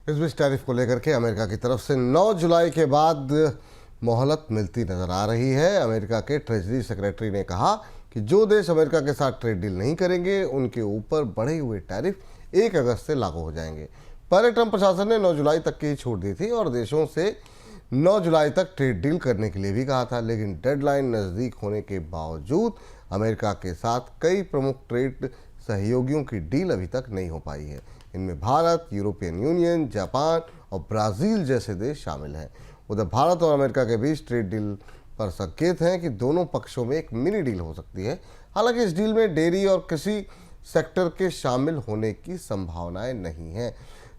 इस बीच टैरिफ को लेकर के अमेरिका की तरफ से 9 जुलाई के बाद मोहलत मिलती नजर आ रही है। अमेरिका के ट्रेजरी सेक्रेटरी ने कहा कि जो देश अमेरिका के साथ ट्रेड डील नहीं करेंगे उनके ऊपर बढ़े हुए टैरिफ 1 अगस्त से लागू हो जाएंगे। पहले ट्रंप प्रशासन ने 9 जुलाई तक की छूट दी थी और देशों से 9 जुलाई तक ट्रेड डील करने के लिए भी कहा था, लेकिन डेडलाइन नज़दीक होने के बावजूद अमेरिका के साथ कई प्रमुख ट्रेड सहयोगियों की डील अभी तक नहीं हो पाई है। इनमें भारत, यूरोपियन यूनियन, जापान और ब्राज़ील जैसे देश शामिल हैं। उधर भारत और अमेरिका के बीच ट्रेड डील पर संकेत हैं कि दोनों पक्षों में एक मिनी डील हो सकती है। हालांकि इस डील में डेयरी और कृषि सेक्टर के शामिल होने की संभावनाएं नहीं हैं।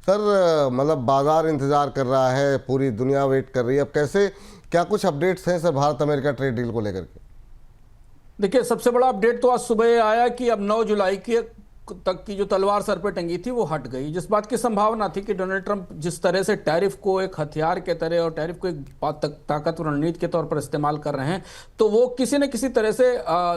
सर, मतलब बाजार इंतजार कर रहा है, पूरी दुनिया वेट कर रही है। अब कैसे, क्या कुछ अपडेट्स हैं sir Bharat America trade deal को लेकर के? देखिए, सबसे बड़ा अपडेट तो आज सुबह आया कि अब 9 जुलाई के तक की जो तलवार सर पे टंगी थी वो हट गई। जिस बात की संभावना थी कि डोनाल्ड ट्रंप जिस तरह से टैरिफ को एक हथियार के तरह और टैरिफ को एक ताकतवर रणनीति के तौर पर इस्तेमाल कर रहे हैं, तो वो किसी न किसी तरह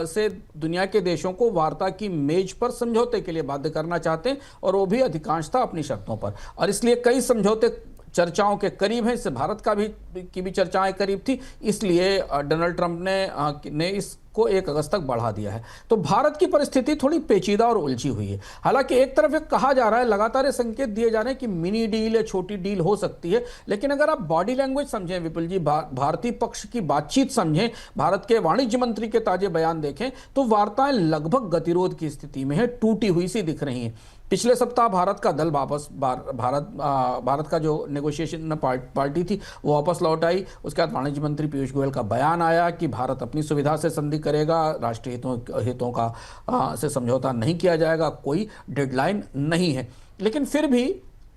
से दुनिया के देशों को वार्ता की मेज पर समझौते के लिए बाध्य करना चाहते हैं, और वो भी अधिकांशतः अपनी शर्तों पर। और इसलिए कई समझौते चर्चाओं के करीब हैं। इससे भारत की भी चर्चाएं करीब थी, इसलिए डोनाल्ड ट्रंप ने इसको 1 अगस्त तक बढ़ा दिया है। तो भारत की परिस्थिति थोड़ी पेचीदा और उलझी हुई है। हालांकि एक तरफ एक कहा जा रहा है, लगातार ये संकेत दिए जा रहे हैं कि मिनी डील या छोटी डील हो सकती है, लेकिन अगर आप बॉडी लैंग्वेज समझें विपुल जी, भारतीय पक्ष की बातचीत समझें, भारत के वाणिज्य मंत्री के ताजे बयान देखें, तो वार्ताएं लगभग गतिरोध की स्थिति में है, टूटी हुई सी दिख रही हैं। पिछले सप्ताह भारत का दल वापस भारत का जो नेगोशिएशन पार्टी थी वो वापस लौट आई। उसके बाद वाणिज्य मंत्री पीयूष गोयल का बयान आया कि भारत अपनी सुविधा से संधि करेगा, राष्ट्रीय हितों का से समझौता नहीं किया जाएगा, कोई डेडलाइन नहीं है। लेकिन फिर भी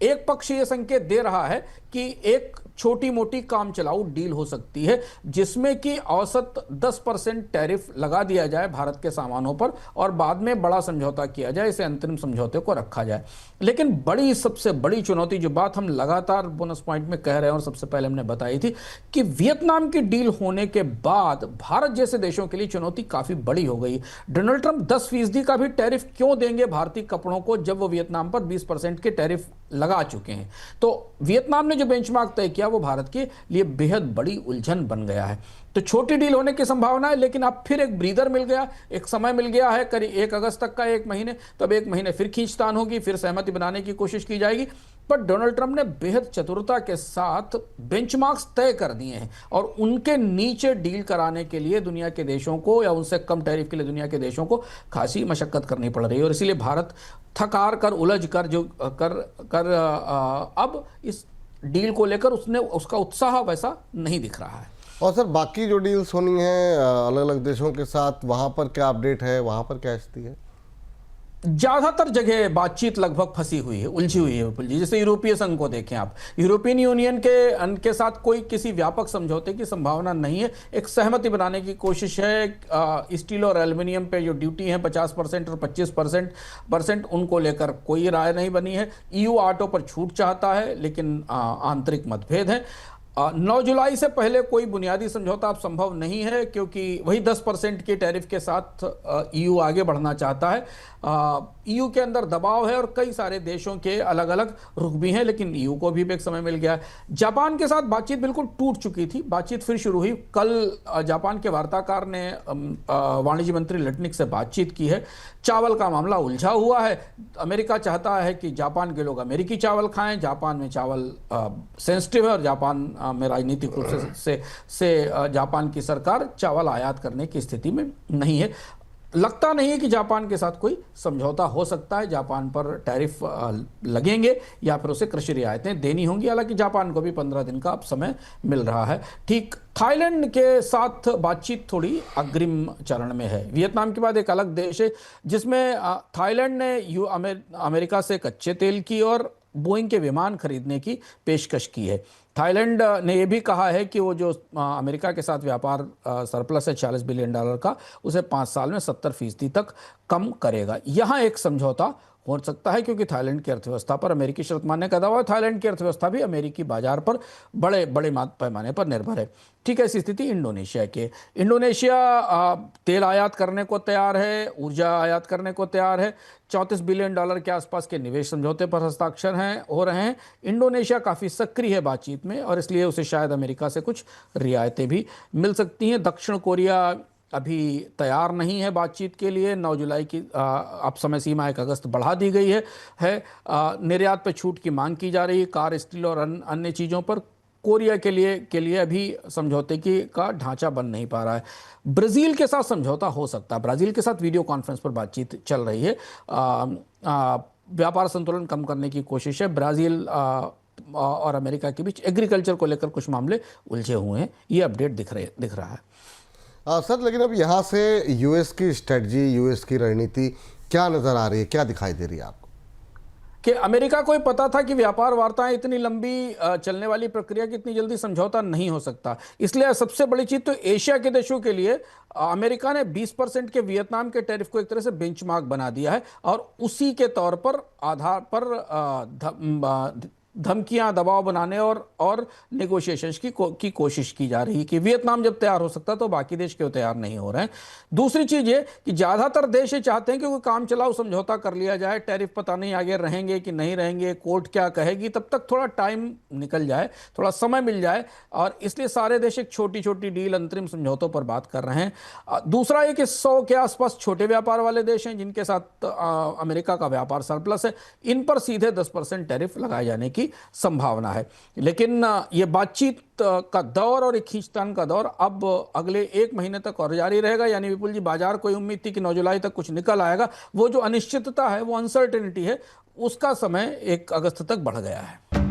एक पक्ष ये संकेत दे रहा है कि एक छोटी मोटी काम चलाऊ डील हो सकती है, जिसमें कि औसत 10% टैरिफ लगा दिया जाए भारत के सामानों पर और बाद में बड़ा समझौता किया जाए, इसे अंतरिम समझौते को रखा जाए। लेकिन सबसे बड़ी चुनौती, जो बात हम लगातार बोनस पॉइंट में कह रहे हैं और सबसे पहले हमने बताई थी, कि वियतनाम की डील होने के बाद भारत जैसे देशों के लिए चुनौती काफी बड़ी हो गई। डोनाल्ड ट्रंप 10% का भी टैरिफ क्यों देंगे भारतीय कपड़ों को, जब वो वियतनाम पर 20% के टैरिफ लगा चुके हैं? तो वियतनाम ने जो बेंचमार्क तय किया वो भारत के लिए बेहद बड़ी उलझन बन गया है। तो छोटी डील होने की संभावना है, लेकिन अब फिर एक ब्रीदर मिल गया, एक समय मिल गया है करीब 1 अगस्त तक का, 1 महीने। तो अब 1 महीने फिर खींचतान होगी, फिर सहमति बनाने की कोशिश की जाएगी। पर डोनाल्ड ट्रंप ने बेहद चतुरता के साथ बेंचमार्क्स तय कर दिए हैं और उनके नीचे डील कराने के लिए दुनिया के देशों को, या उनसे कम टैरिफ के लिए दुनिया के देशों को खासी मशक्कत करनी पड़ रही है। और इसीलिए भारत थकार कर, उलझ कर, अब इस डील को लेकर उसका उत्साह वैसा नहीं दिख रहा है। और सर, बाकी जो डील्स होनी है अलग अलग देशों के साथ, वहां पर क्या अपडेट है, वहां पर क्या स्थिति है? ज्यादातर जगह बातचीत लगभग फंसी हुई है, उलझी हुई है विपुल जी। जैसे यूरोपीय संघ को देखें आप, यूरोपियन यूनियन के साथ कोई किसी व्यापक समझौते की संभावना नहीं है। एक सहमति बनाने की कोशिश है। स्टील और एल्युमिनियम पे जो ड्यूटी है 50% और 25%, उनको लेकर कोई राय नहीं बनी है। ईयू ऑटो पर छूट चाहता है, लेकिन आंतरिक मतभेद है। 9 जुलाई से पहले कोई बुनियादी समझौता अब संभव नहीं है, क्योंकि वही 10% के टैरिफ के साथ ईयू आगे बढ़ना चाहता है। ईयू के अंदर दबाव है और कई सारे देशों के अलग अलग रुख भी हैं, लेकिन ईयू को भी एक समय मिल गया है। जापान के साथ बातचीत बिल्कुल टूट चुकी थी, बातचीत फिर शुरू हुई। कल जापान के वार्ताकार ने वाणिज्य मंत्री लटनिक से बातचीत की है। चावल का मामला उलझा हुआ है। अमेरिका चाहता है कि जापान के लोग अमेरिकी चावल खाएं। जापान में चावल सेंसिटिव है और जापान में राजनीतिक रूप से जापान की सरकार चावल आयात करने की स्थिति में नहीं है। लगता नहीं है कि जापान के साथ कोई समझौता हो सकता है। जापान पर टैरिफ लगेंगे या फिर उसे कृषि रियायतें देनी होंगी। हालांकि जापान को भी 15 दिन का अब समय मिल रहा है। ठीक थाईलैंड के साथ बातचीत थोड़ी अग्रिम चरण में है। वियतनाम के बाद एक अलग देश है जिसमें थाईलैंड ने अमेरिका से कच्चे तेल की और बोइंग के विमान खरीदने की पेशकश की है। थाईलैंड ने यह भी कहा है कि वो जो अमेरिका के साथ व्यापार सरप्लस है $40 बिलियन का, उसे 5 साल में 70% तक कम करेगा। यहाँ एक समझौता हो सकता है, क्योंकि थाईलैंड की अर्थव्यवस्था पर अमेरिकी शर्त मानने का दावा है। थाईलैंड की अर्थव्यवस्था भी अमेरिकी बाजार पर बड़े बड़े पैमाने पर निर्भर है। ठीक है, ऐसी स्थिति इंडोनेशिया के। इंडोनेशिया तेल आयात करने को तैयार है, ऊर्जा आयात करने को तैयार है। $34 बिलियन के आसपास के निवेश समझौते पर हस्ताक्षर हो रहे हैं। इंडोनेशिया काफ़ी सक्रिय है बातचीत में, और इसलिए उसे शायद अमेरिका से कुछ रियायतें भी मिल सकती हैं। दक्षिण कोरिया अभी तैयार नहीं है बातचीत के लिए। 9 जुलाई की अब समय सीमा 1 अगस्त बढ़ा दी गई है। निर्यात पर छूट की मांग की जा रही है, कार, स्टील और अन्य चीज़ों पर। कोरिया के लिए अभी समझौते का ढांचा बन नहीं पा रहा है। ब्राज़ील के साथ समझौता हो सकता है। ब्राज़ील के साथ वीडियो कॉन्फ्रेंस पर बातचीत चल रही है। व्यापार संतुलन कम करने की कोशिश है। ब्राज़ील और अमेरिका के बीच एग्रीकल्चर को लेकर कुछ मामले उलझे हुए हैं। ये अपडेट दिख रहा है। सर, लेकिन अब यहाँ से यूएस की स्ट्रेटजी, यूएस की रणनीति क्या नज़र आ रही है, क्या दिखाई दे रही है आपको? कि अमेरिका को पता था कि व्यापार वार्ताएं इतनी लंबी चलने वाली प्रक्रिया की इतनी जल्दी समझौता नहीं हो सकता। इसलिए सबसे बड़ी चीज तो एशिया के देशों के लिए अमेरिका ने 20% के वियतनाम के टैरिफ को एक तरह से बेंचमार्क बना दिया है, और उसी के तौर पर आधार पर धमकियां, दबाव बनाने और नेगोशिएशंस की कोशिश की जा रही है कि वियतनाम जब तैयार हो सकता तो बाकी देश क्यों तैयार नहीं हो रहे हैं। दूसरी चीज ये कि ज्यादातर देश ये चाहते हैं कि कोई काम चलाओ समझौता कर लिया जाए। टैरिफ पता नहीं आगे रहेंगे कि नहीं रहेंगे, कोर्ट क्या कहेगी, तब तक थोड़ा टाइम निकल जाए, थोड़ा समय मिल जाए, और इसलिए सारे देश एक छोटी छोटी डील, अंतरिम समझौतों पर बात कर रहे हैं। दूसरा ये कि 100 के आसपास छोटे व्यापार वाले देश हैं जिनके साथ अमेरिका का व्यापार सरप्लस है। इन पर सीधे 10% टैरिफ लगाए जाने की संभावना है। लेकिन ये बातचीत का दौर और एक खींचतान का दौर अब अगले 1 महीने तक और जारी रहेगा। यानी विपुल जी, बाजार को उम्मीद थी कि 9 जुलाई तक कुछ निकल आएगा। वो जो अनिश्चितता है, वो अनसर्टेनिटी है, उसका समय 1 अगस्त तक बढ़ गया है।